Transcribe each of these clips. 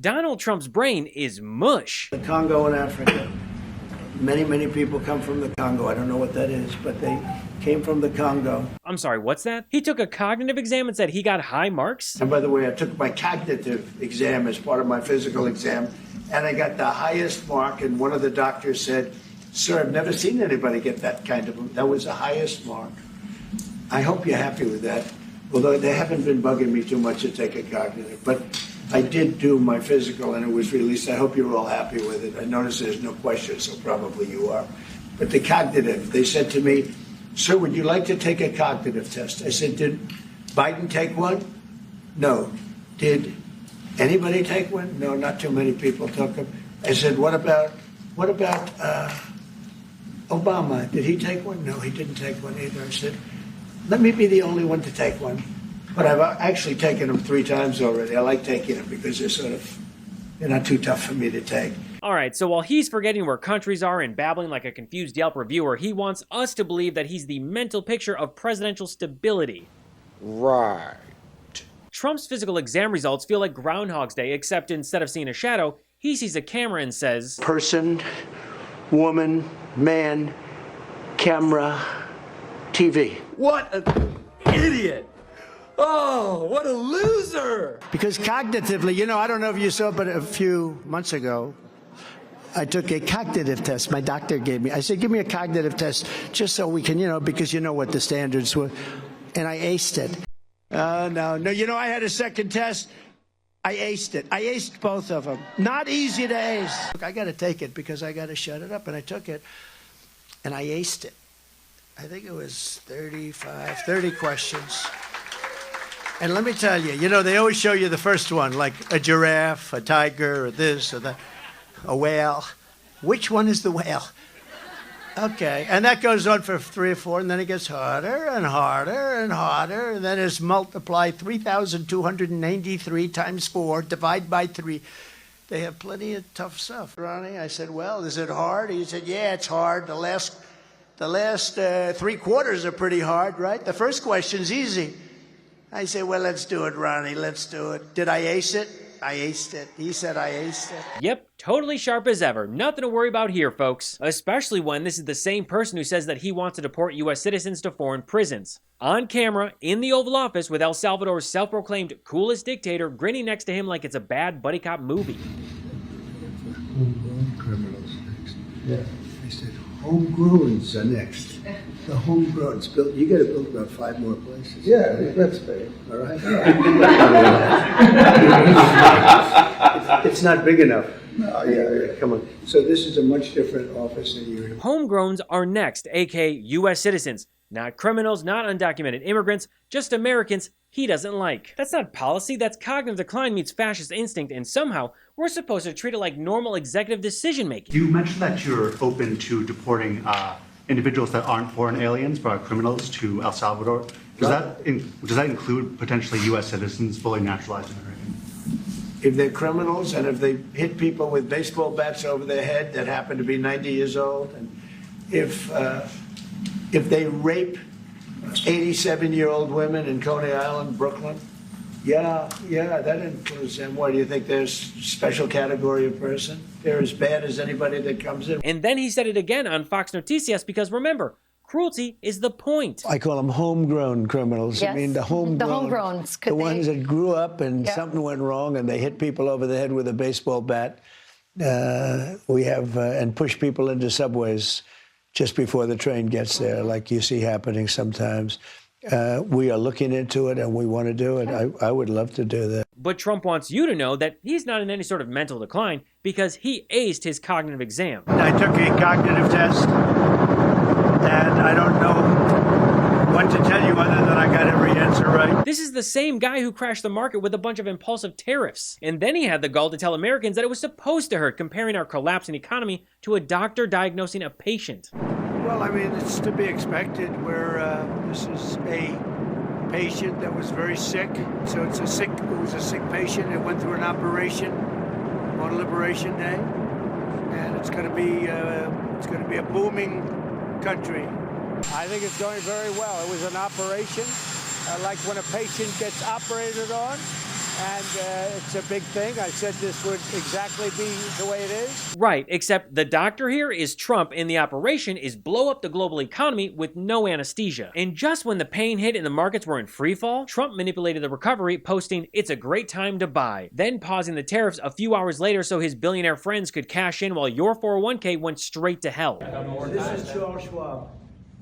Donald Trump's brain is mush. The Congo in Africa. Many people come from the Congo. I don't know what that is, but they came from the Congo. I'm sorry, what's that? He took a cognitive exam and said he got high marks? And by the way, I took my cognitive exam as part of my physical exam, and I got the highest mark, and one of the doctors said, "Sir, I've never seen anybody get that kind of, that was the highest mark." I hope you're happy with that, although they haven't been bugging me too much to take a cognitive, but I did do my physical and it was released. I hope you're all happy with it. I notice there's no question, so probably you are. But the cognitive, they said to me, "Sir, would you like to take a cognitive test?" I said, "Did Biden take one?" "No." "Did anybody take one?" "No, not too many people took them." I said, what about Obama? Did he take one?" "No, he didn't take one either." I said, "Let me be the only one to take one." But I've actually taken them 3 times already. I like taking them because they're not too tough for me to take. All right, so while he's forgetting where countries are and babbling like a confused Yelp reviewer, he wants us to believe that he's the mental picture of presidential stability. Right. Trump's physical exam results feel like Groundhog's Day, except instead of seeing a shadow, he sees a camera and says, Person, woman, man, camera, TV. What an idiot! Oh, what a loser! Because cognitively, I don't know if you saw, but a few months ago, I took a cognitive test. My doctor gave me. I said, "Give me a cognitive test just so we can, because you know what the standards were." And I aced it. No, I had a second test. I aced it. I aced both of them. Not easy to ace. Look, I got to take it because I got to shut it up. And I took it, and I aced it. I think it was 30 questions. And let me tell you, they always show you the first one, like a giraffe, a tiger, or this or that, a whale. Which one is the whale? Okay, and that goes on for 3 or 4, and then it gets harder and harder and harder, and then it's multiplied 3,293 times 4, divide by 3. They have plenty of tough stuff. Ronnie, I said, "Well, is it hard?" He said, "Yeah, it's hard. The last 3 quarters are pretty hard, right? The first question's easy." I said, "Well, let's do it, Ronnie. Let's do it." Did I ace it? I aced it. He said I aced it. Yep, totally sharp as ever. Nothing to worry about here, folks. Especially when this is the same person who says that he wants to deport U.S. citizens to foreign prisons. On camera, in the Oval Office, with El Salvador's self-proclaimed coolest dictator grinning next to him like it's a bad buddy cop movie. Homegrown criminals next. Yeah. I said, homegrowns are next. The homegrown, it's built. You got to build about 5 more places. Yeah, that's big. All right. It's not big enough. No, yeah, come on. So this is a much different office than you. Homegrowns are next, aka U.S. citizens. Not criminals, not undocumented immigrants, just Americans he doesn't like. That's not policy, that's cognitive decline meets fascist instinct, and somehow we're supposed to treat it like normal executive decision making. You mentioned that you're open to deporting individuals that aren't foreign aliens but are criminals to El Salvador. Does that include potentially U.S. citizens, fully naturalized Americans? If they're criminals and if they hit people with baseball bats over their head that happen to be 90 years old, and if they rape 87-year-old women in Coney Island, Brooklyn, yeah, that includes them. Why do you think there's a special category of person? They're as bad as anybody that comes in. And then he said it again on Fox Noticias because remember, cruelty is the point. I call them homegrown criminals. Yes. I mean, the homegrowns. The ones that grew up and something went wrong and they hit people over the head with a baseball bat. We have, and push people into subways just before the train gets there, like you see happening sometimes. We are looking into it and we want to do it. I would love to do that. But Trump wants you to know that he's not in any sort of mental decline because he aced his cognitive exam. I took a cognitive test, and I don't know what to tell you other than I got every answer right. This is the same guy who crashed the market with a bunch of impulsive tariffs. And then he had the gall to tell Americans that it was supposed to hurt, comparing our collapsing economy to a doctor diagnosing a patient. Well, I mean, it's to be expected where this is a patient that was very sick. So it was a sick patient. It went through an operation on Liberation Day. And it's going to be a booming country. I think it's going very well. It was an operation, like when a patient gets operated on, and it's a big thing. I said this would exactly be the way it is. Right, except the doctor here is Trump, and the operation is blow up the global economy with no anesthesia. And just when the pain hit and the markets were in free fall, Trump manipulated the recovery, posting, "It's a great time to buy," then pausing the tariffs a few hours later so his billionaire friends could cash in while your 401k went straight to hell. This is Charles Schwab.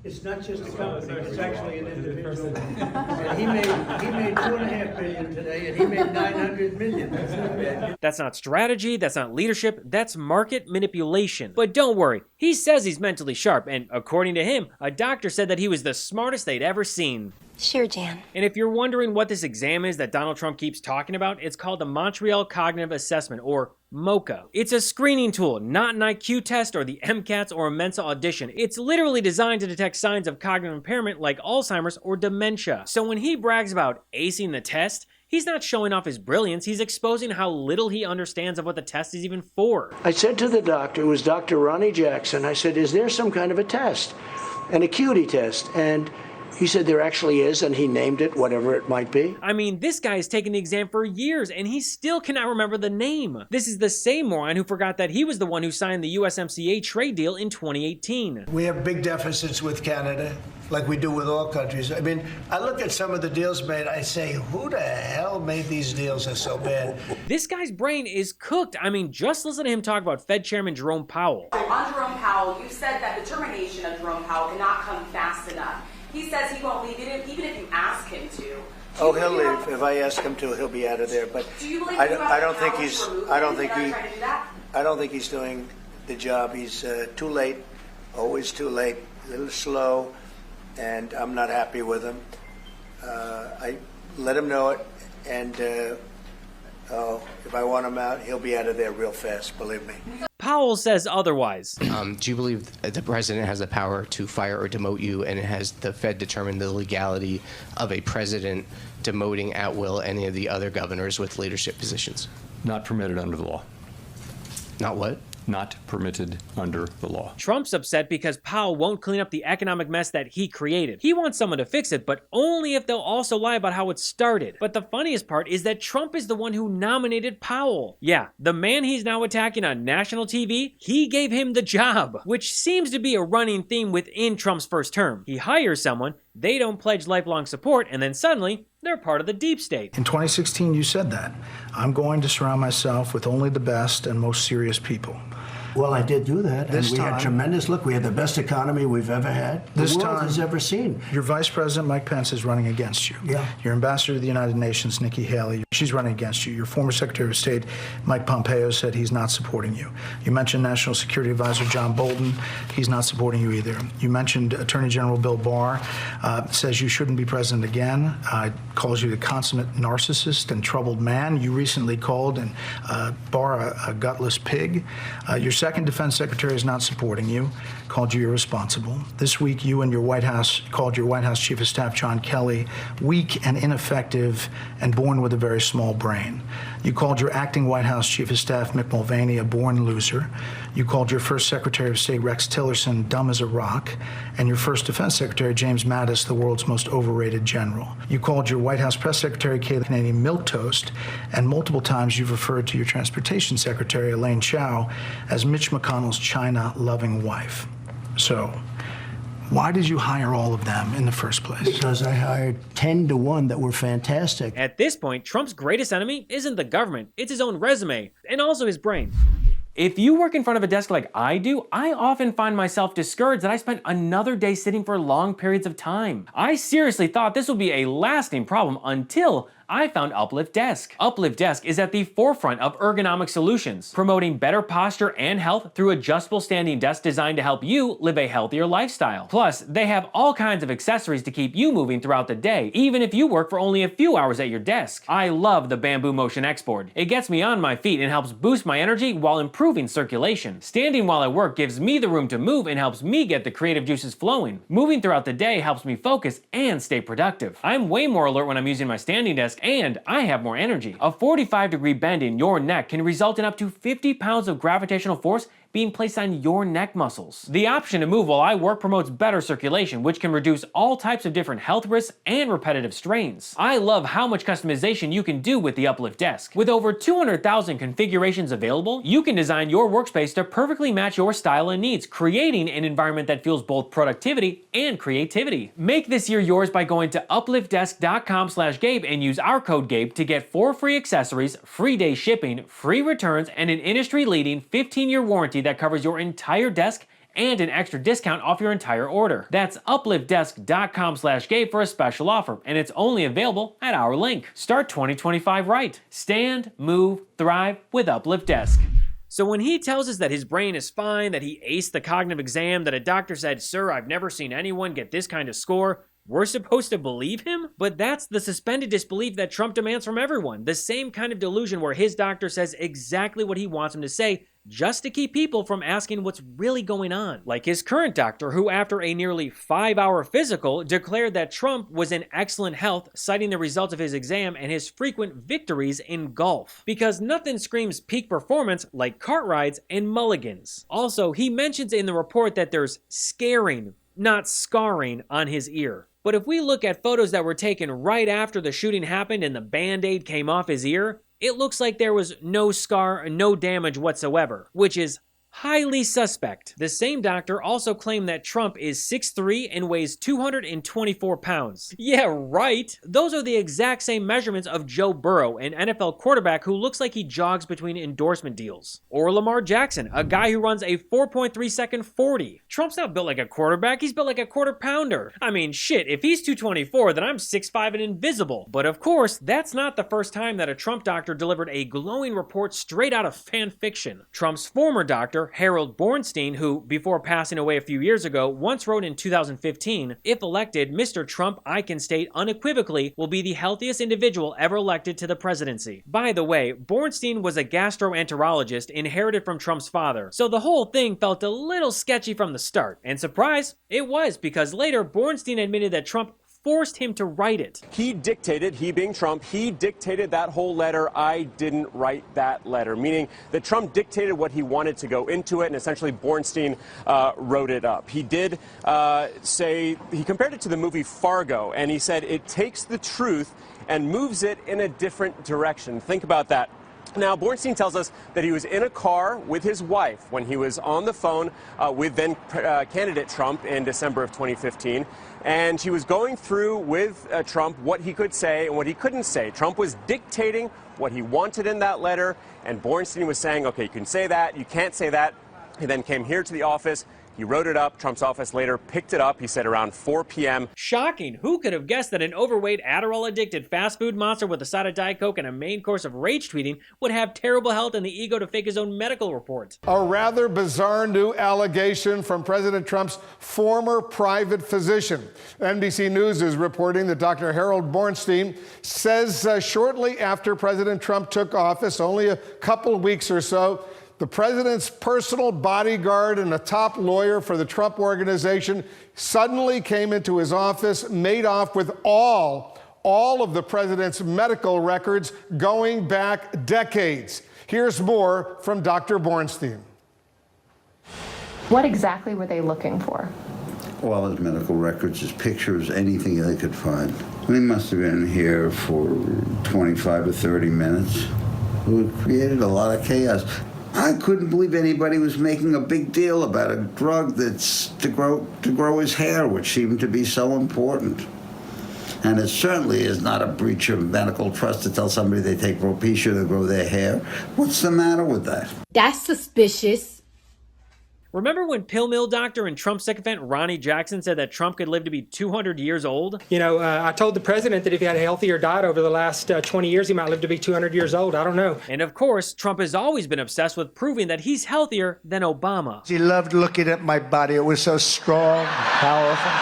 It's not just a company, it's actually an individual. And he made $2.5 billion today, and he made 900 million. That's not strategy, that's not leadership, that's market manipulation. But don't worry, he says he's mentally sharp, and according to him, a doctor said that he was the smartest they'd ever seen. Sure, Jan. And if you're wondering what this exam is that Donald Trump keeps talking about, it's called the Montreal Cognitive Assessment, or MoCA. It's a screening tool, not an IQ test or the MCATs or a Mensa audition. It's literally designed to detect signs of cognitive impairment like Alzheimer's or dementia. So when he brags about acing the test, he's not showing off his brilliance, he's exposing how little he understands of what the test is even for. I said to the doctor, it was Dr. Ronnie Jackson, I said, is there some kind of a test, an acuity test? And he said there actually is, and he named it, whatever it might be. I mean, this guy has taken the exam for years, and he still cannot remember the name. This is the same moron who forgot that he was the one who signed the USMCA trade deal in 2018. We have big deficits with Canada, like we do with all countries. I mean, I look at some of the deals made, I say, who the hell made these deals that are so bad? This guy's brain is cooked. I mean, just listen to him talk about Fed Chairman Jerome Powell. On Jerome Powell, you said that the termination of Jerome Powell cannot come fast enough. He says he won't leave even if you ask him to. Oh, he'll leave. If I ask him to, he'll be out of there. But I don't think he's doing the job. He's too late, always too late, a little slow, and I'm not happy with him. I let him know it, and if I want him out, he'll be out of there real fast, believe me. Powell says otherwise. Do you believe that the president has the power to fire or demote you, and has the Fed determined the legality of a president demoting at will any of the other governors with leadership positions? Not permitted under the law. Not what? Not permitted under the law. Trump's upset because Powell won't clean up the economic mess that he created. He wants someone to fix it, but only if they'll also lie about how it started. But the funniest part is that Trump is the one who nominated Powell. Yeah, the man he's now attacking on national TV, he gave him the job, which seems to be a running theme within Trump's first term. He hires someone, they don't pledge lifelong support, and then suddenly, they're part of the deep state. In 2016, you said that. I'm going to surround myself with only the best and most serious people. Well, I did do that, and we had tremendous, look, we had the best economy we've ever had, the world has ever seen. Your Vice President, Mike Pence, is running against you. Yeah. Your Ambassador to the United Nations, Nikki Haley, she's running against you. Your former Secretary of State, Mike Pompeo, said he's not supporting you. You mentioned National Security Advisor John Bolton. He's not supporting you either. You mentioned Attorney General Bill Barr, says you shouldn't be president again, calls you a consummate narcissist and troubled man. You recently called Barr a gutless pig. Your second defense secretary is not supporting you, called you irresponsible. This week, you and your White House called your White House Chief of Staff, John Kelly, weak and ineffective and born with a very small brain. You called your acting White House Chief of Staff, Mick Mulvaney, a born loser. You called your first Secretary of State, Rex Tillerson, dumb as a rock, and your first Defense Secretary, James Mattis, the world's most overrated general. You called your White House Press Secretary, Kayleigh Canadian, milquetoast, and multiple times you've referred to your Transportation Secretary, Elaine Chao, as Mitch McConnell's China-loving wife. So, why did you hire all of them in the first place? Because I hired 10 to 1 that were fantastic. At this point, Trump's greatest enemy isn't the government, it's his own resume, and also his brain. If you work in front of a desk like I do, I often find myself discouraged that I spent another day sitting for long periods of time. I seriously thought this would be a lasting problem until I found Uplift Desk. Uplift Desk is at the forefront of ergonomic solutions, promoting better posture and health through adjustable standing desks designed to help you live a healthier lifestyle. Plus, they have all kinds of accessories to keep you moving throughout the day, even if you work for only a few hours at your desk. I love the Bamboo Motion X board. It gets me on my feet and helps boost my energy while improving circulation. Standing while I work gives me the room to move and helps me get the creative juices flowing. Moving throughout the day helps me focus and stay productive. I'm way more alert when I'm using my standing desk, and I have more energy. A 45-degree bend in your neck can result in up to 50 pounds of gravitational force being placed on your neck muscles. The option to move while I work promotes better circulation, which can reduce all types of different health risks and repetitive strains. I love how much customization you can do with the Uplift Desk. With over 200,000 configurations available, you can design your workspace to perfectly match your style and needs, creating an environment that fuels both productivity and creativity. Make this year yours by going to upliftdesk.com/Gabe and use our code Gabe to get 4 free accessories, free day shipping, free returns, and an industry-leading 15-year warranty that covers your entire desk and an extra discount off your entire order. That's upliftdesk.com/Gabe for a special offer, and it's only available at our link. Start 2025 right. Stand, move, thrive with Uplift Desk. So when he tells us that his brain is fine, that he aced the cognitive exam, that a doctor said, "Sir, I've never seen anyone get this kind of score," we're supposed to believe him? But that's the suspended disbelief that Trump demands from everyone. The same kind of delusion where his doctor says exactly what he wants him to say, just to keep people from asking what's really going on. Like his current doctor, who after a nearly 5-hour physical declared that Trump was in excellent health, citing the results of his exam and his frequent victories in golf. Because nothing screams peak performance like cart rides and mulligans. Also, he mentions in the report that there's scaring, not scarring, on his ear. But if we look at photos that were taken right after the shooting happened and the Band-Aid came off his ear, it looks like there was no scar, no damage whatsoever, which is highly suspect. The same doctor also claimed that Trump is 6'3" and weighs 224 pounds. Yeah, right. Those are the exact same measurements of Joe Burrow, an NFL quarterback who looks like he jogs between endorsement deals. Or Lamar Jackson, a guy who runs a 4.3-second 40. Trump's not built like a quarterback, he's built like a quarter pounder. I mean, shit, if he's 224, then I'm 6'5" and invisible. But of course, that's not the first time that a Trump doctor delivered a glowing report straight out of fan fiction. Trump's former doctor, Harold Bornstein, who, before passing away a few years ago, once wrote in 2015, "If elected, Mr. Trump, I can state unequivocally, will be the healthiest individual ever elected to the presidency." By the way, Bornstein was a gastroenterologist inherited from Trump's father, so the whole thing felt a little sketchy from the start. And surprise, it was, because later Bornstein admitted that Trump forced him to write it. He dictated, he being Trump, he dictated that whole letter. I didn't write that letter, meaning that Trump dictated what he wanted to go into it, and essentially Bornstein wrote it up. He did say, he compared it to the movie Fargo, and he said it takes the truth and moves it in a different direction. Think about that. Now, Bornstein tells us that he was in a car with his wife when he was on the phone with then candidate Trump in December of 2015. And she was going through with Trump what he could say and what he couldn't say. Trump was dictating what he wanted in that letter, and Bornstein was saying, okay, you can say that, you can't say that. He then came here to the office. He wrote it up. Trump's office later picked it up. He said around 4 p.m. Shocking. Who could have guessed that an overweight, Adderall-addicted fast food monster with a side of Diet Coke and a main course of rage tweeting would have terrible health and the ego to fake his own medical report? A rather bizarre new allegation from President Trump's former private physician. NBC News is reporting that Dr. Harold Bornstein says shortly after President Trump took office, only a couple weeks or so, the president's personal bodyguard and a top lawyer for the Trump organization suddenly came into his office, made off with all of the president's medical records going back decades. Here's more from Dr. Bornstein. What exactly were they looking for? All his medical records, his pictures, anything they could find. We must have been here for 25 or 30 minutes. We created a lot of chaos. I couldn't believe anybody was making a big deal about a drug that's to grow his hair, which seemed to be so important. And it certainly is not a breach of medical trust to tell somebody they take Propecia to grow their hair. What's the matter with that? That's suspicious. Remember when pill mill doctor and Trump sycophant Ronnie Jackson said that Trump could live to be 200 years old? You know, I told the president that if he had a healthier diet over the last 20 years, he might live to be 200 years old. I don't know. And of course, Trump has always been obsessed with proving that he's healthier than Obama. He loved looking at my body. It was so strong, powerful.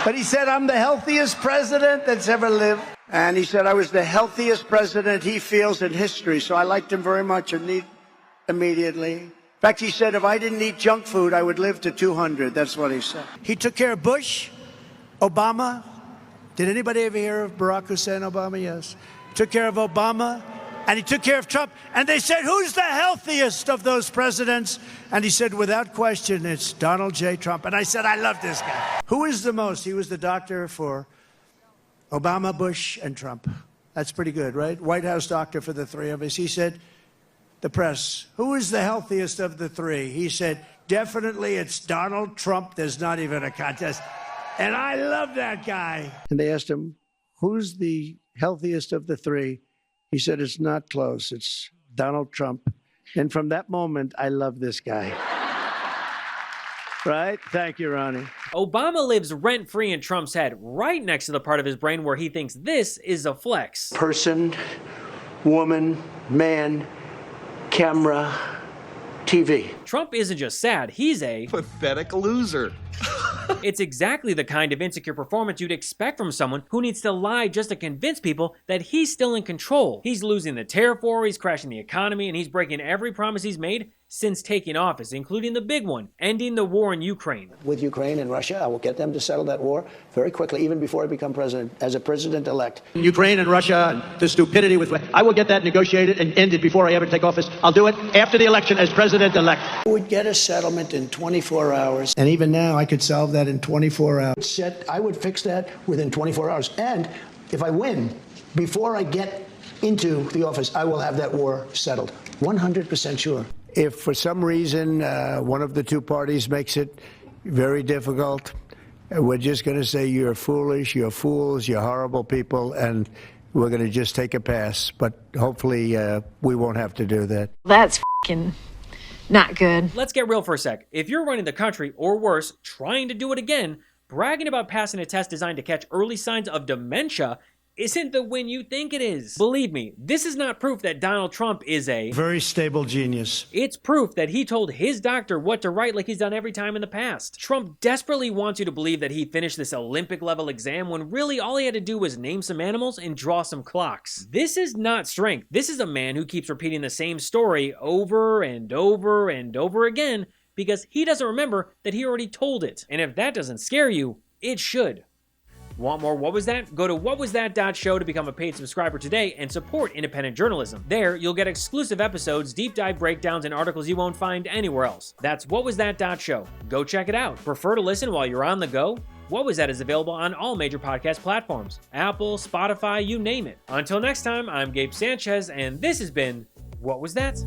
But he said, I'm the healthiest president that's ever lived. And he said I was the healthiest president he feels in history. So I liked him very much immediately. In fact, he said if I didn't eat junk food, I would live to 200. That's what he said. He took care of Bush, Obama. Did anybody ever hear of Barack Hussein Obama? Yes. Took care of Obama, And he took care of Trump. And they said, who's the healthiest of those presidents? And he said, without question, it's Donald J. Trump. And I said, I love this guy. Who is the most? He was the doctor for Obama, Bush, and Trump. That's pretty good, right? White House doctor for the three of us. He said, the press, who is the healthiest of the three? He said, definitely it's Donald Trump. There's not even a contest. And I love that guy. And they asked him, who's the healthiest of the three? He said, it's not close. It's Donald Trump. And from that moment, I love this guy. Right? Thank you, Ronnie. Obama lives rent-free in Trump's head, right next to the part of his brain where he thinks this is a flex. Person, woman, man, camera, TV. Trump isn't just sad, he's a pathetic loser. It's exactly the kind of insecure performance you'd expect from someone who needs to lie just to convince people that he's still in control. He's losing the tariff war, he's crashing the economy, and he's breaking every promise he's made since taking office, including the big one, ending the war in Ukraine. With Ukraine and Russia, I will get them to settle that war very quickly, even before I become president, as a president-elect. Ukraine and Russia, the stupidity with... I will get that negotiated and ended before I ever take office. I'll do it after the election as president-elect. I would get a settlement in 24 hours. And even now, I could solve that in 24 hours. I would fix that within 24 hours. And if I win, before I get into the office, I will have that war settled. 100% sure. If for some reason one of the two parties makes it very difficult, we're just going to say you're foolish, you're fools, you're horrible people, and we're going to just take a pass. But hopefully we won't have to do that. That's f***ing not good. Let's get real for a sec. If you're running the country, or worse, trying to do it again, bragging about passing a test designed to catch early signs of dementia isn't the win you think it is. Believe me, this is not proof that Donald Trump is a very stable genius. It's proof that he told his doctor what to write like he's done every time in the past. Trump desperately wants you to believe that he finished this Olympic level exam when really all he had to do was name some animals and draw some clocks. This is not strength. This is a man who keeps repeating the same story over and over and over again because he doesn't remember that he already told it. And if that doesn't scare you, it should. Want more What Was That? Go to whatwasthat.show to become a paid subscriber today and support independent journalism. There, you'll get exclusive episodes, deep dive breakdowns, and articles you won't find anywhere else. That's whatwasthat.show. Go check it out. Prefer to listen while you're on the go? What Was That is available on all major podcast platforms. Apple, Spotify, you name it. Until next time, I'm Gabe Sanchez, and this has been What Was That?